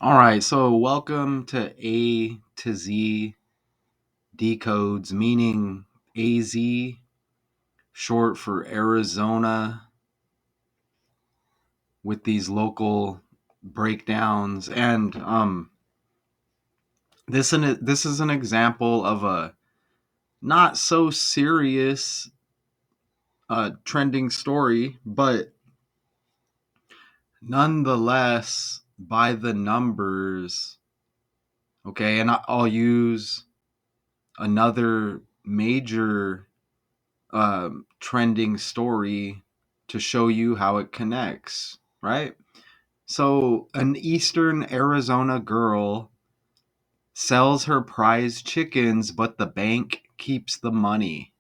All right, so welcome to A to Z decodes, meaning AZ, short for Arizona, with these local breakdowns. And this is an example of a not so serious trending story, but nonetheless, by the numbers. Okay, and I'll use another major trending story to show you how it connects, right? So, an Eastern Arizona girl sells her prized chickens, but the bank keeps the money.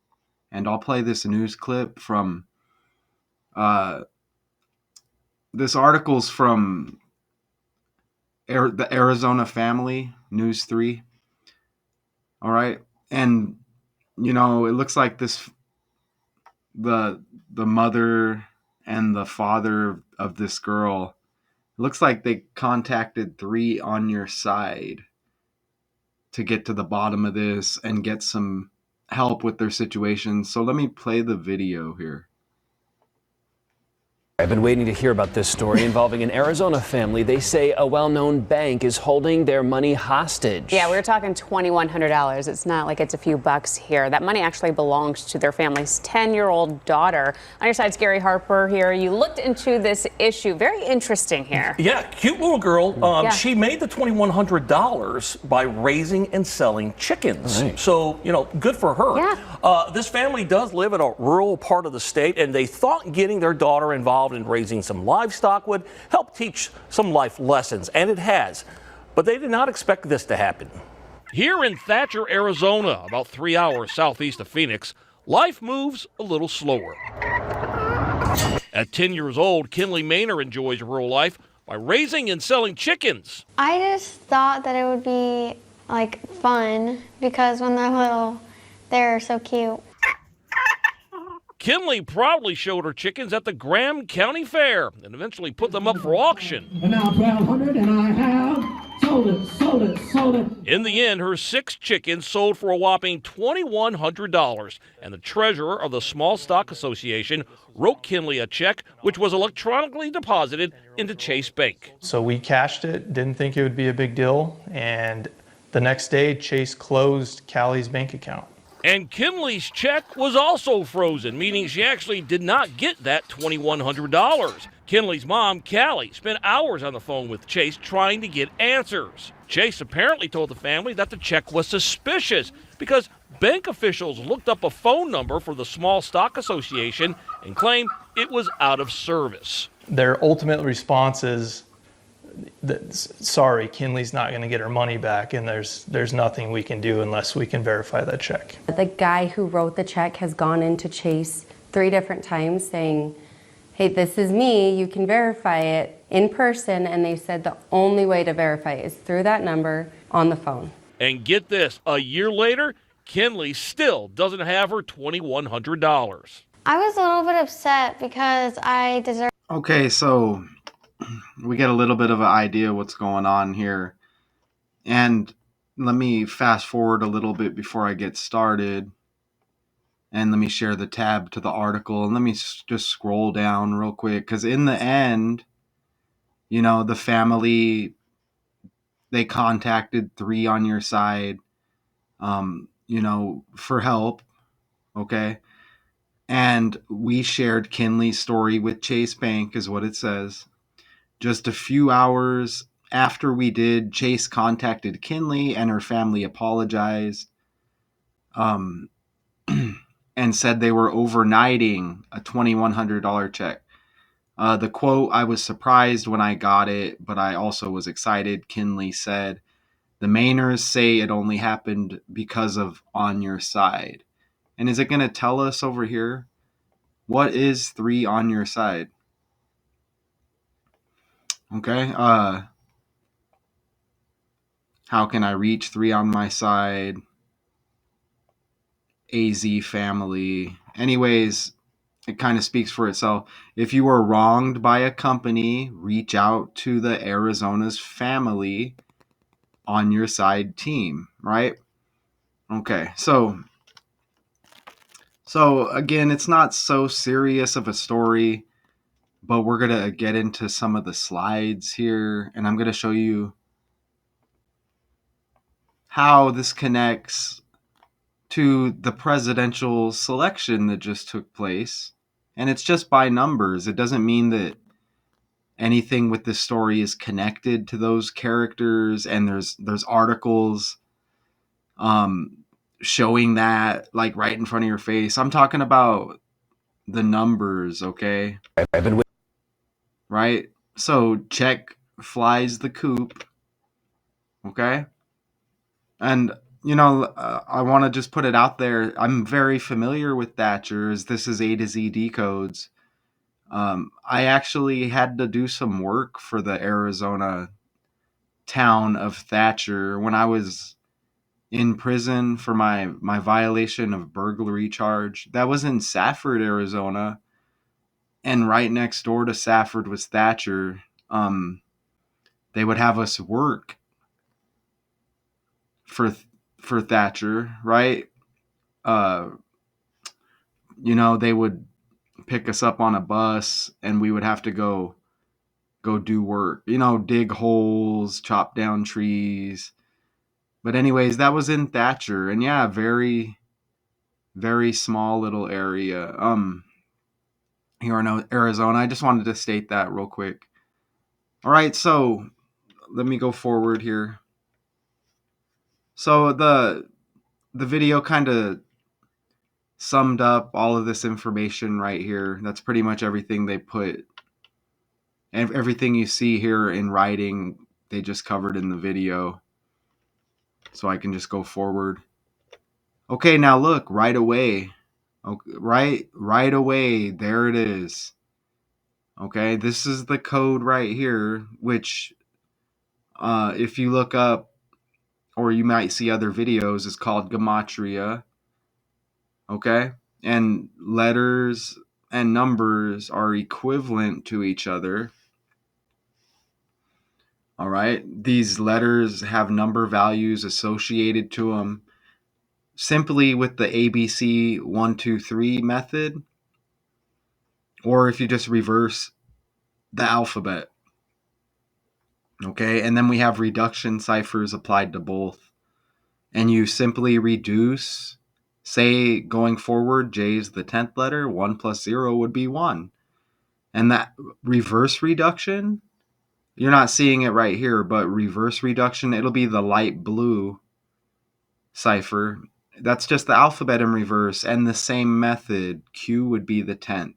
And I'll play this news clip from uh, this article's from the AZFamily, News 3. All right. And, it looks like the mother and the father of this girl, looks like they contacted 3 on your side to get to the bottom of this and get some help with their situation. So let me play the video here. I've been waiting to hear about this story involving an Arizona family. They say a well-known bank is holding their money hostage. Yeah, we were talking $2,100. It's not like it's a few bucks here. That money actually belongs to their family's 10-year-old daughter. On your side, Gary Harper here. You looked into this issue. Very interesting here. Yeah, cute little girl. She made the $2,100 by raising and selling chickens. Right. So, good for her. Yeah. This family does live in a rural part of the state, and they thought getting their daughter involved in raising some livestock would help teach some life lessons, and it has. But they did not expect this to happen. Here in Thatcher, Arizona, about 3 hours southeast of Phoenix, life moves a little slower. At 10 years old, Kinley Maner enjoys rural life by raising and selling chickens. I just thought that it would be fun because when they're little, they're so cute. Kinley proudly showed her chickens at the Graham County Fair and eventually put them up for auction. And now 1,200, and I have sold it. In the end, her 6 chickens sold for a whopping $2,100, and the treasurer of the Small Stock Association wrote Kinley a check which was electronically deposited into Chase Bank. So we cashed it, didn't think it would be a big deal, and the next day Chase closed Callie's bank account. And Kinley's check was also frozen, meaning she actually did not get that $2,100. Kinley's mom, Callie, spent hours on the phone with Chase trying to get answers. Chase apparently told the family that the check was suspicious because bank officials looked up a phone number for the Small Stock Association and claimed it was out of service. Their ultimate response is, sorry, Kinley's not going to get her money back, and there's nothing we can do unless we can verify that check. The guy who wrote the check has gone into Chase 3 different times saying, hey, this is me, you can verify it in person, and they said the only way to verify it is through that number on the phone. And get this, a year later, Kinley still doesn't have her $2,100. I was a little bit upset because I deserve. Okay, so we get a little bit of an idea what's going on here. And let me fast forward a little bit before I get started. And let me share the tab to the article. And let me just scroll down real quick. Because in the end, the family, they contacted 3 on your side, for help. Okay. And we shared Kinley's story with Chase Bank, is what it says. Just a few hours after we did, Chase contacted Kinley and her family apologized and said they were overnighting a $2,100 check. The quote, I was surprised when I got it, but I also was excited. Kinley said, the Mainers say it only happened because of on your side. And is it going to tell us over here? What is 3 on your side? Okay. How can I reach 3 on my side? AZFamily. Anyways, it kind of speaks for itself. If you were wronged by a company, reach out to the Arizona's family on your side team, right? Okay, so again, it's not so serious of a story, but we're gonna get into some of the slides here, and I'm gonna show you how this connects to the presidential selection that just took place. And it's just by numbers. It doesn't mean that anything with this story is connected to those characters, and there's articles showing that like right in front of your face. I'm talking about the numbers, okay? Right? So check flies the coop, okay? And I want to just put it out there. I'm very familiar with Thatcher, as this is A to Z decodes. I actually had to do some work for the Arizona town of Thatcher when I was in prison for my violation of burglary charge. That was in Safford, Arizona, and right next door to Safford was Thatcher. They would have us work for for Thatcher, right? Uh, they would pick us up on a bus, and we would have to go do work. Dig holes, chop down trees. But anyways, that was in Thatcher, and yeah, very very small little area. Here in Arizona. I just wanted to state that real quick. All right, so let me go forward here. So the video kind of summed up all of this information right here. That's pretty much everything they put, and everything you see here in writing, they just covered in the video. So I can just go forward. Okay, now look, right away. Okay, right away, there it is. Okay, this is the code right here, which if you look up, or you might see other videos, is called gematria. Okay, and letters and numbers are equivalent to each other. All right, these letters have number values associated to them simply with the ABC 1, 2, 3 method, or if you just reverse the alphabet. Okay, and then we have reduction ciphers applied to both. And you simply reduce, say going forward, J is the 10th letter, 1 plus 0 would be 1. And that reverse reduction, you're not seeing it right here, but reverse reduction, it'll be the light blue cipher. That's just the alphabet in reverse, and the same method. Q would be the 10th.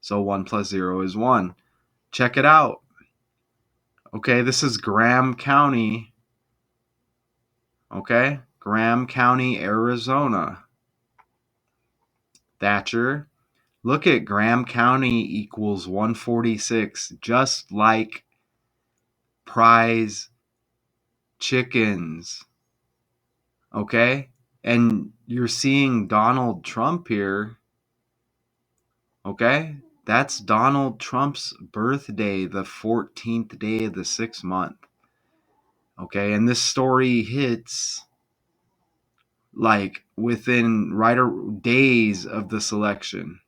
So 1 plus 0 is 1. Check it out. Okay, this is Graham County. Okay, Graham County, Arizona. Thatcher. Look at Graham County equals 146, just like prize chickens. Okay? And you're seeing Donald Trump here. Okay? That's Donald Trump's birthday, the 14th day of the 6th month. Okay? And this story hits like within days of the selection.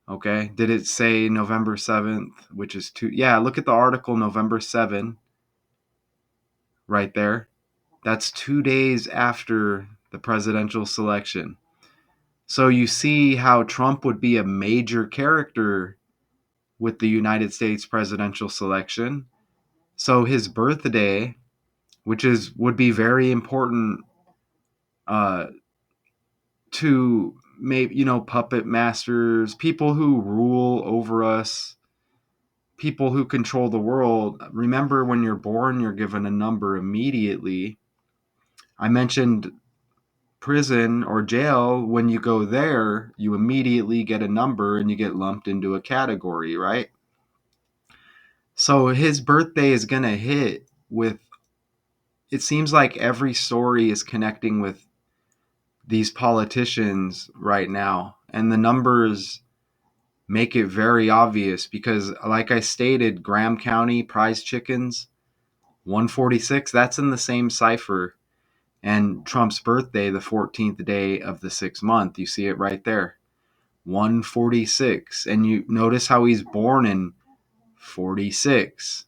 Okay. Did it say November 7th, which is yeah, look at the article, November 7, right there. That's 2 days after the presidential selection. So you see how Trump would be a major character with the United States presidential selection. So his birthday, which would be very important to maybe, puppet masters, people who rule over us, people who control the world. Remember, when you're born, you're given a number immediately. I mentioned prison or jail. When you go there, you immediately get a number and you get lumped into a category, right? So his birthday is going to hit with, it seems like every story is connecting with these politicians right now. And the numbers make it very obvious because, like I stated, Graham County prize chickens, 146, that's in the same cipher. And Trump's birthday, the 14th day of the 6th month, you see it right there, 146. And you notice how he's born in 46.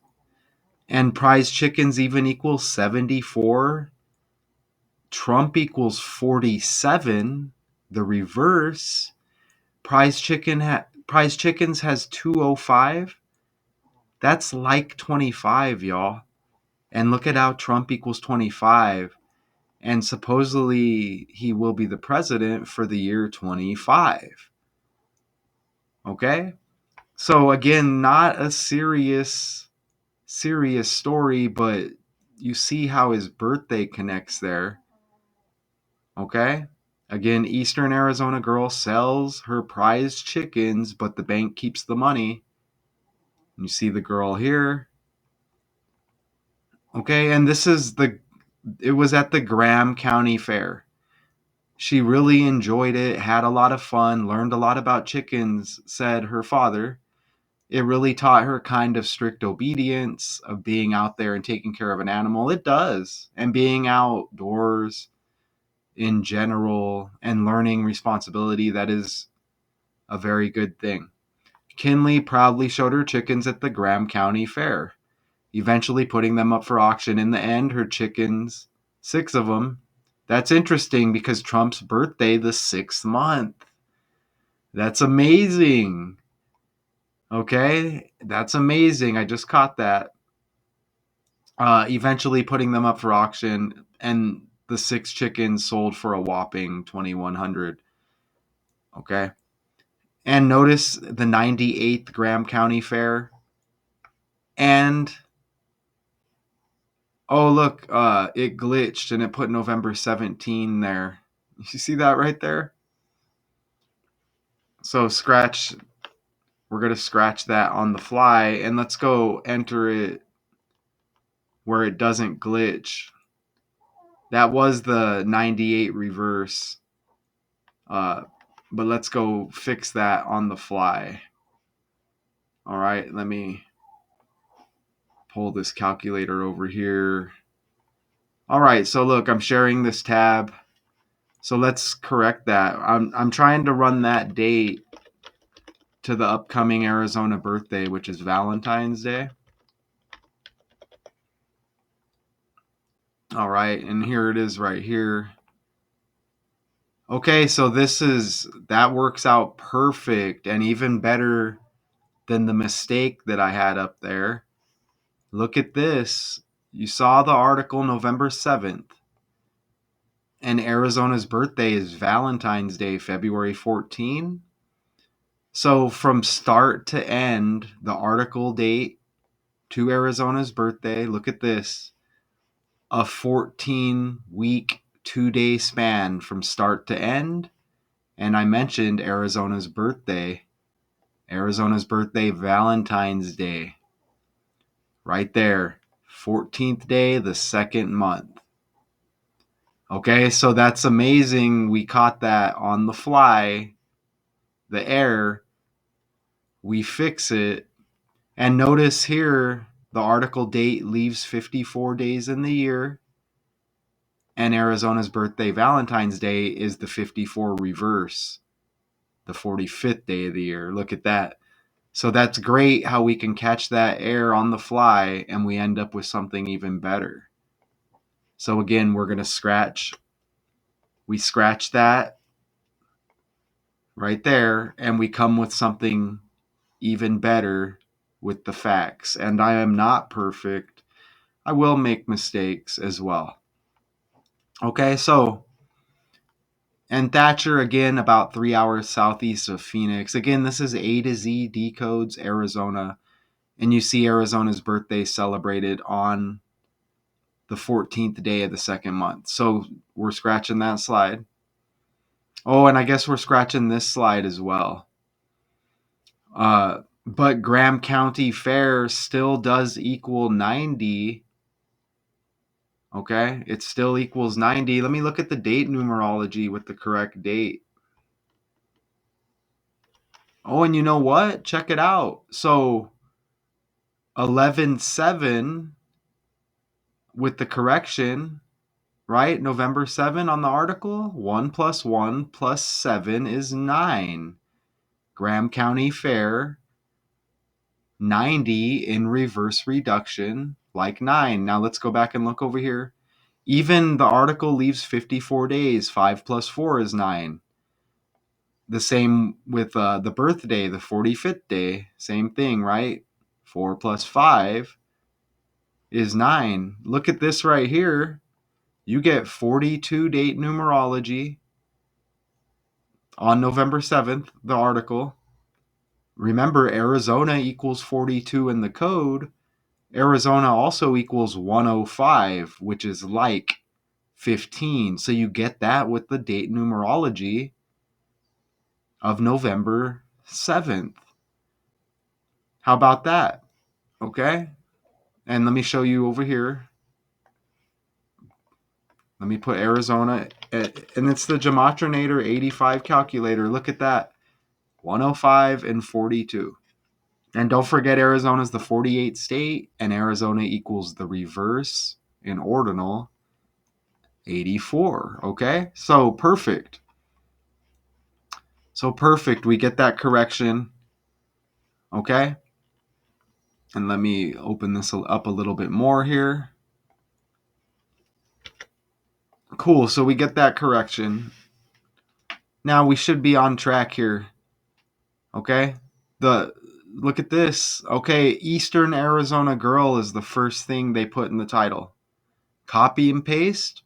And prize chickens even equals 74. Trump equals 47. The reverse. Prize chickens has 205. That's like 25, y'all. And look at how Trump equals 25. And supposedly he will be the president for the year 25. Okay? So again, not a serious story, but you see how his birthday connects there. Okay? Again, Eastern Arizona girl sells her prized chickens, but the bank keeps the money. You see the girl here. Okay, and it was at the Graham County Fair. She really enjoyed it, had a lot of fun, learned a lot about chickens, said her father. It really taught her kind of strict obedience of being out there and taking care of an animal. It does. And being outdoors in general and learning responsibility, that is a very good thing. Kinley proudly showed her chickens at the Graham County Fair, eventually putting them up for auction. In the end, her chickens, 6 of them. That's interesting because Trump's birthday, the 6th month. That's amazing. Okay, that's amazing. I just caught that. Eventually putting them up for auction, and the 6 chickens sold for a whopping $2,100. Okay, and notice the 98th Graham County Fair, and oh look, it glitched and it put November 17 there. You see that right there? So we're gonna scratch that on the fly, and let's go enter it where it doesn't glitch. That was the 98 reverse. But let's go fix that on the fly. All right, let me pull this calculator over here. All right, so look, I'm sharing this tab. So let's correct that. I'm trying to run that date to the upcoming Arizona birthday, which is Valentine's Day. All right, and here it is right here. Okay, so that works out perfect and even better than the mistake that I had up there. Look at this. You saw the article November 7th. And Arizona's birthday is Valentine's Day, February 14. So from start to end, the article date to Arizona's birthday, look at this. A 14-week, 2-day span from start to end. And I mentioned Arizona's birthday, Valentine's Day. Right there, 14th day, the 2nd month. Okay, so that's amazing. We caught that on the fly, the error. We fix it. And notice here, the article date leaves 54 days in the year. And Arizona's birthday, Valentine's Day, is the 54 reverse, the 45th day of the year. Look at that. So that's great how we can catch that error on the fly and we end up with something even better. So again, we're going to scratch. We scratch that right there and we come with something even better with the facts. And I am not perfect. I will make mistakes as well. Okay, so, and Thatcher, again, about 3 hours southeast of Phoenix. Again, this is A to Z Decodes, Arizona. And you see Arizona's birthday celebrated on the 14th day of the 2nd month. So we're scratching that slide. Oh, and I guess we're scratching this slide as well. But Graham County Fair still does equal 90. Okay, it still equals 90. Let me look at the date numerology with the correct date. Oh, and you know what? Check it out. So 11/7 with the correction, right? November 7 on the article. 1 plus 1 plus 7 is 9. Graham County Fair, 90 in reverse reduction, like 9. Now let's go back and look over here. Even the article leaves 54 days. 5 plus 4 is 9. The same with the birthday, the 45th day. Same thing, right? 4 plus 5 is 9. Look at this right here. You get 42 date numerology on November 7th, the article. Remember, Arizona equals 42 in the code. Arizona also equals 105, which is like 15. So you get that with the date numerology of November 7th. How about that? Okay. And let me show you over here. Let me put Arizona, and it's the Gematrinator 85 calculator. Look at that. 105 and 42. And don't forget, Arizona's the 48th state, and Arizona equals the reverse in ordinal 84. Okay? So perfect. So perfect. We get that correction. Okay? And let me open this up a little bit more here. Cool. So we get that correction. Now we should be on track here. Okay? Look at this. Okay, Eastern Arizona Girl is the first thing they put in the title. Copy and paste.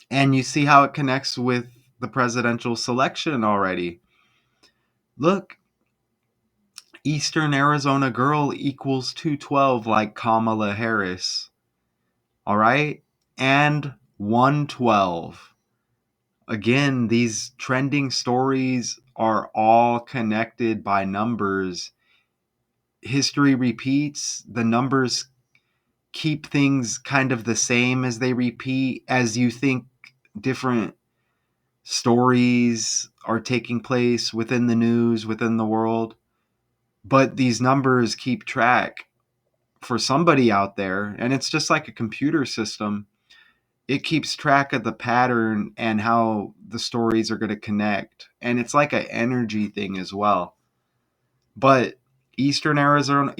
And you see how it connects with the presidential selection already. Look, Eastern Arizona Girl equals 212 like Kamala Harris. All right? And 112. Again, these trending stories are all connected by numbers. History repeats, the numbers keep things kind of the same as they repeat, as you think different stories are taking place within the news, within the world. But these numbers keep track for somebody out there, and it's just like a computer system. It keeps track of the pattern and how the stories are going to connect. And it's like an energy thing as well. But Eastern Arizona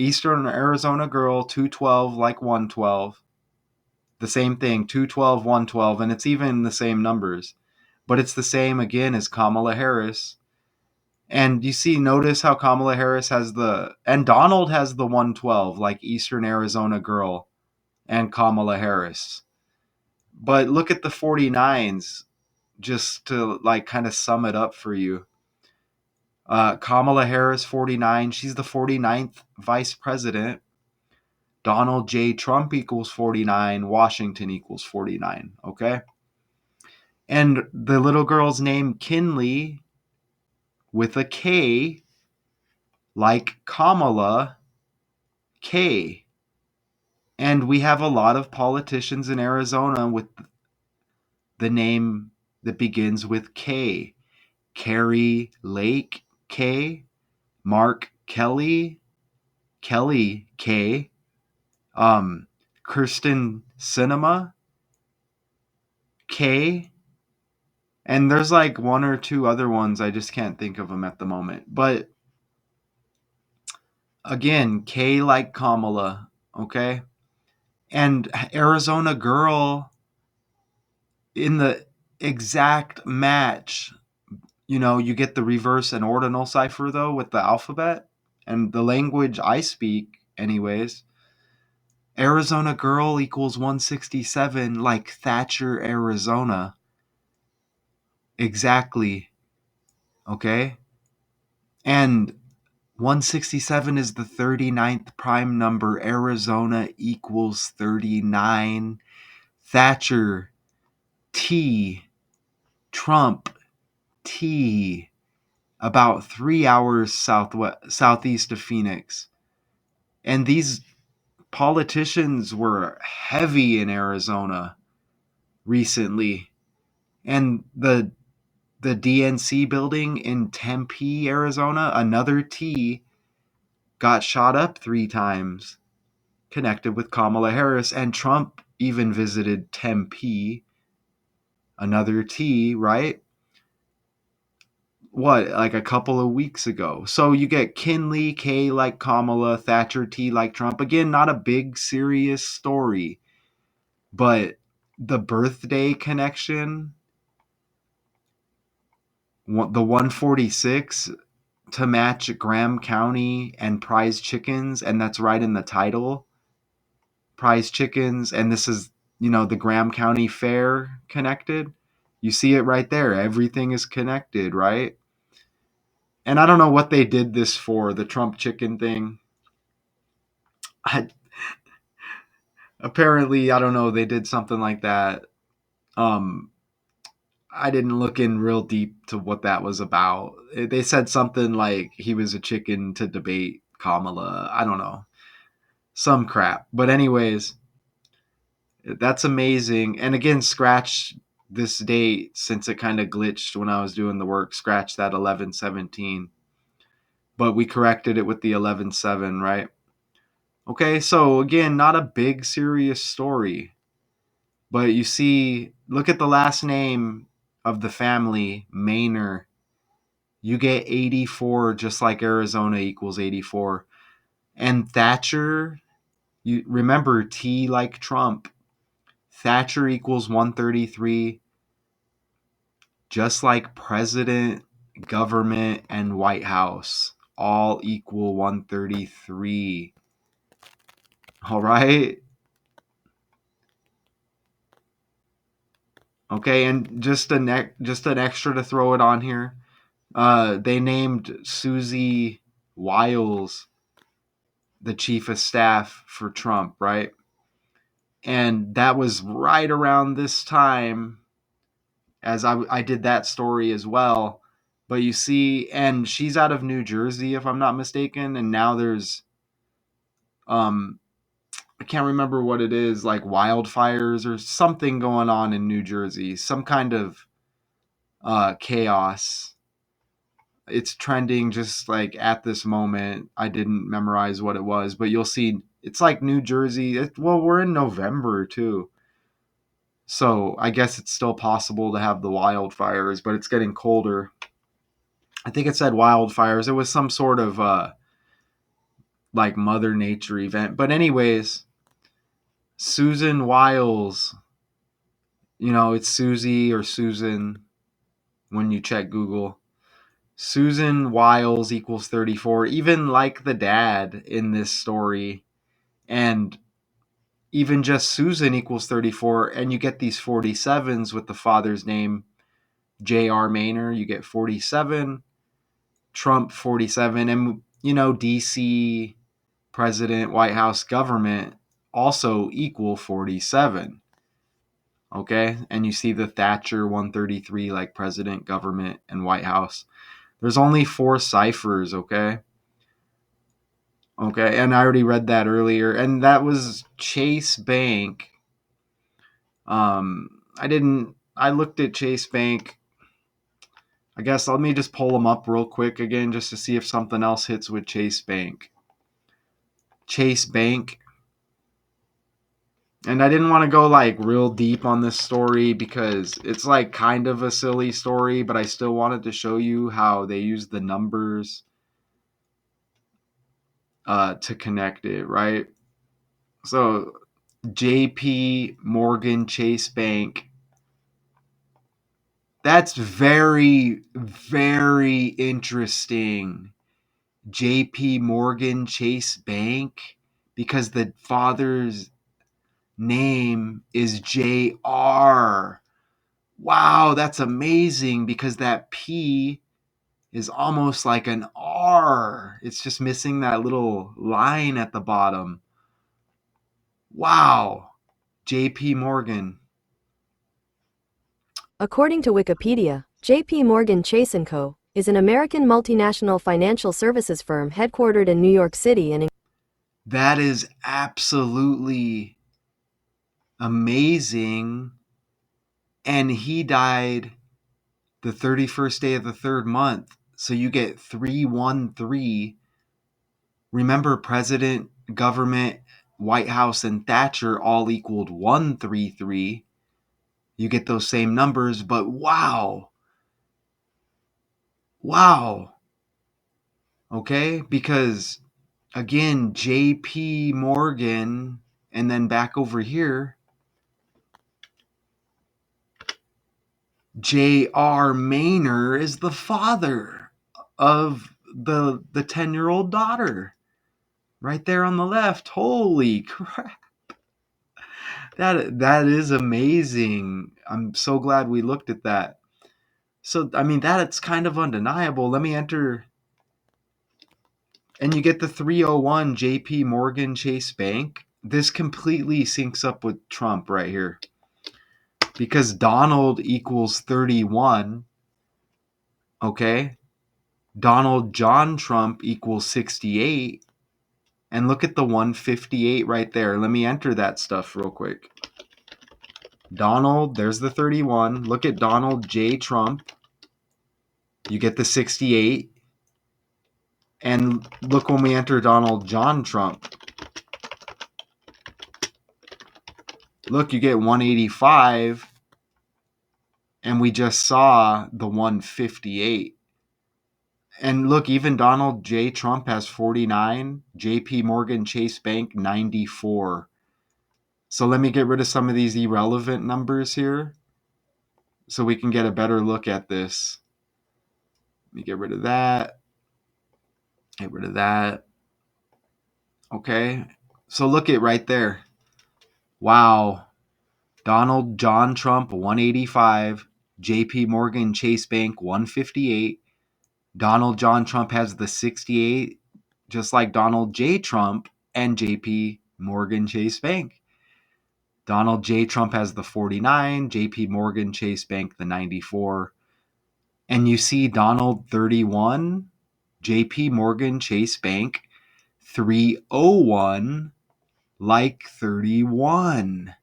Girl 212 like 112. The same thing, 212, 112, and it's even the same numbers. But it's the same again as Kamala Harris. And you see, notice how Kamala Harris has and Donald has the 112, like Eastern Arizona Girl and Kamala Harris. But look at the 49s, just to like kind of sum it up for you. Kamala Harris, 49, she's the 49th vice president. Donald J. Trump equals 49. Washington equals 49. Okay? And the little girl's name, Kinley, with a K, like Kamala, K. And we have a lot of politicians in Arizona with the name that begins with K. Carrie Lake, K. Mark Kelly, Kelly K. Kirsten Cinema, K. And there's like one or two other ones. I just can't think of them at the moment. But again, K like Kamala, okay? And Arizona Girl in the exact match, you get the reverse and ordinal cipher though with the alphabet and the language I speak anyways. Arizona Girl equals 167 like Thatcher, Arizona. Exactly. Okay? And 167 is the 39th prime number. Arizona equals 39. Thatcher, T. Trump, T. About 3 hours southeast of Phoenix. And these politicians were heavy in Arizona recently. And the the DNC building in Tempe, Arizona, another T got shot up 3 times, connected with Kamala Harris. And Trump even visited Tempe, another T, right? What, like a couple of weeks ago. So you get Kinley, K like Kamala, Thatcher, T like Trump. Again, not a big, serious story, but the birthday connection, the 146 to match Graham County and Prize Chickens, and that's right in the title. Prize Chickens, and this is, the Graham County Fair connected. You see it right there. Everything is connected, right? And I don't know what they did this for, the Trump chicken thing. Apparently, I don't know, they did something like that. Um, I didn't look in real deep to what that was about. They said something like he was a chicken to debate Kamala. I don't know. Some crap. But anyways, that's amazing. And again, scratch this date since it kind of glitched when I was doing the work. Scratch that 11/17. But we corrected it with the 11/7, right? Okay, so again, not a big serious story. But you see, look at the last name of the family, Maner. You get 84 just like Arizona equals 84. And Thatcher, you remember T like Trump. Thatcher equals 133, just like president, government, and White House all equal 133. All right? Okay, and just an extra to throw it on here. They named Susie Wiles the chief of staff for Trump, right? And that was right around this time as I did that story as well. But you see, and she's out of New Jersey, if I'm not mistaken. And now there's, I can't remember what it is, like wildfires or something going on in New Jersey, some kind of chaos. It's trending just like at this moment. I didn't memorize what it was, but you'll see it's like New Jersey. Well, we're in November too. So I guess it's still possible to have the wildfires, but it's getting colder. I think it said wildfires. It was some sort of like Mother Nature event. But anyways, Susan Wiles, it's Susie or Susan when you check Google. Susan Wiles equals 34, even like the dad in this story. And even just Susan equals 34, and you get these 47s with the father's name, J.R. Maner. You get 47, Trump 47, and, D.C. president, White House government also equal 47. Okay, and you see the Thatcher 133, like president, government, and White House. There's only 4 ciphers, okay? Okay, and I already read that earlier, and that was Chase Bank. I looked at Chase Bank. I guess let me just pull them up real quick again just to see if something else hits with Chase Bank. Chase Bank. And I didn't want to go like real deep on this story because it's like kind of a silly story, but I still wanted to show you how they use the numbers to connect it, right? So JP Morgan Chase Bank. That's very, very interesting. JP Morgan Chase Bank, because the father's name is JR. Wow, that's amazing because that P is almost like an R. It's just missing that little line at the bottom. Wow. JP Morgan. According to Wikipedia, J.P. Morgan Chase & Co. is an American multinational financial services firm headquartered in New York City and That is absolutely amazing. And he died the 31st day of the third month. So you get 313. Remember, president, government, White House, and Thatcher all equaled 133. You get those same numbers, but wow. Wow. Okay? Because, again, JP Morgan, and then back over here, J.R. Maner is the father of the 10-year-old daughter. Right there on the left. Holy crap. That is amazing. I'm so glad we looked at that. So, I mean, that's kind of undeniable. Let me enter. And you get the 301 JP Morgan Chase Bank. This completely syncs up with Trump right here. Because Donald equals 31. Okay. Donald John Trump equals 68. And look at the 158 right there. Let me enter that stuff real quick. Donald, there's the 31. Look at Donald J. Trump. You get the 68. And look when we enter Donald John Trump. Look, you get 185. And we just saw the 158. And look, even Donald J. Trump has 49. JP Morgan Chase Bank, 94. So let me get rid of some of these irrelevant numbers here so we can get a better look at this. Let me get rid of that. Get rid of that. Okay. So look at right there. Wow. Donald John Trump, 185. JP Morgan Chase Bank, 158. Donald John Trump has the 68, just like Donald J. Trump and JP Morgan Chase Bank. Donald J. Trump has the 49, JP Morgan Chase Bank the 94. And you see Donald 31, JP Morgan Chase Bank 301, like 31.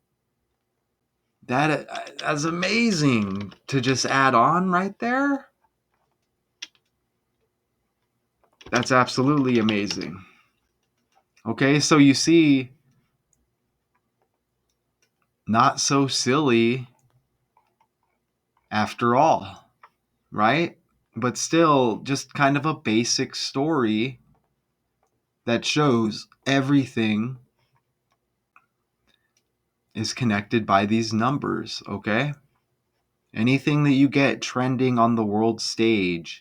That's amazing to just add on right there. That's absolutely amazing. Okay, so you see, not so silly after all, right? But still, just kind of a basic story that shows everything is connected by these numbers, okay? Anything that you get trending on the world stage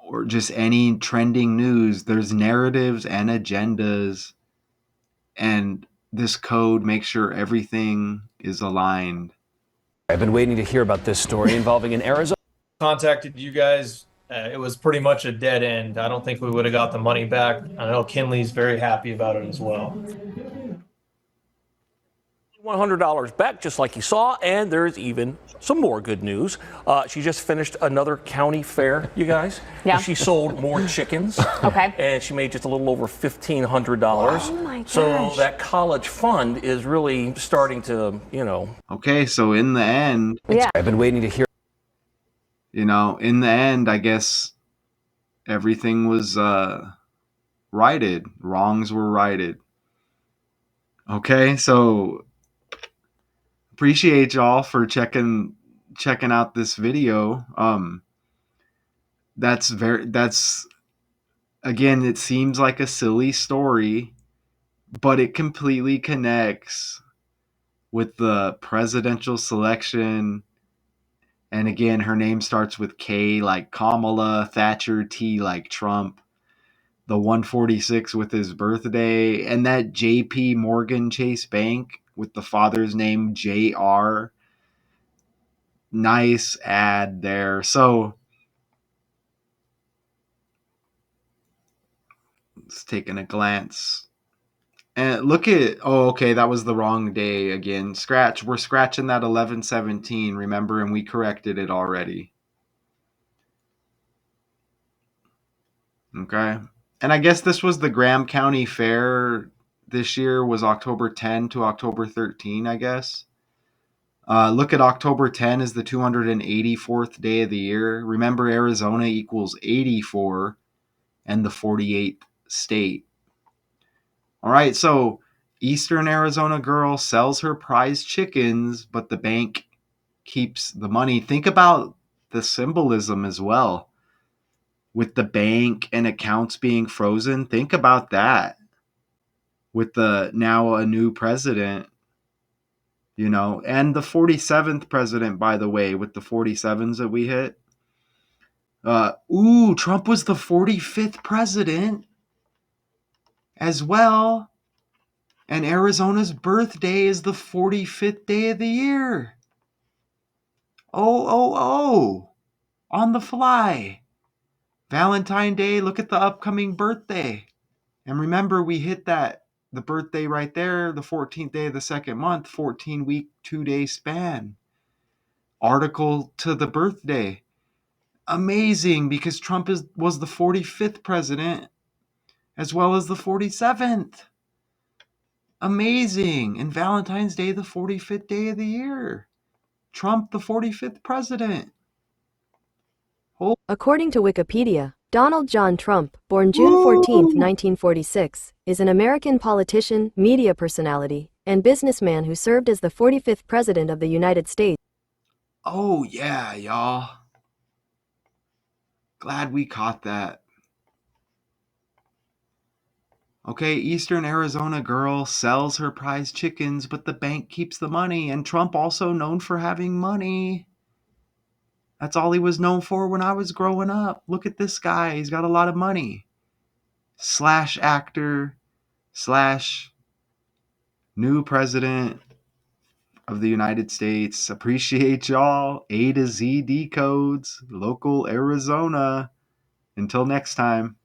or just any trending news, there's narratives and agendas, and this code makes sure everything is aligned. I've been waiting to hear about this story involving an Arizona. Contacted you guys. It was pretty much a dead end. I don't think we would have got the money back. I know Kinley's very happy about it as well. $100 back, just like you saw, and there's even some more good news. She just finished another county fair, you guys. Yeah. She sold more chickens. Okay. And she made just a little over $1,500. Oh my gosh. So that college fund is really starting to, Okay, so in the end, Yeah. I've been waiting to hear. In the end, I guess everything was righted. Wrongs were righted. Okay, so appreciate y'all for checking out this video. That's again, it seems like a silly story, but it completely connects with the presidential selection. And again, her name starts with K like Kamala, Thatcher, T like Trump. The 146 with his birthday, and that JP Morgan Chase Bank with the father's name JR. Nice ad there. So let's taking a glance. And look at, okay, that was the wrong day again. We're scratching that 1117, remember, and we corrected it already. Okay. And I guess this was the Graham County Fair this year, was October 10 to October 13, I guess. Look at October 10 as the 284th day of the year. Remember, Arizona equals 84 and the 48th state. All right, so Eastern Arizona girl sells her prize chickens, but the bank keeps the money. Think about the symbolism as well. With the bank and accounts being frozen, think about that. With the now a new president, and the 47th president, by the way, with the 47s that we hit. Trump was the 45th president as well. And Arizona's birthday is the 45th day of the year. Oh, on the fly. Valentine's Day, look at the upcoming birthday. And remember, we hit the birthday right there, the 14th day of the second month, 14-week, 2-day span. Article to the birthday. Amazing, because Trump was the 45th president as well as the 47th. Amazing. And Valentine's Day, the 45th day of the year. Trump, the 45th president. According to Wikipedia, Donald John Trump, born June 14, 1946, is an American politician, media personality, and businessman who served as the 45th President of the United States. Oh, yeah, y'all. Glad we caught that. Okay, Eastern Arizona girl sells her prize chickens, but the bank keeps the money. And Trump also known for having money. That's all he was known for when I was growing up. Look at this guy. He's got a lot of money. Slash actor, slash new president of the United States. Appreciate y'all. A to Z decodes. Local Arizona. Until next time.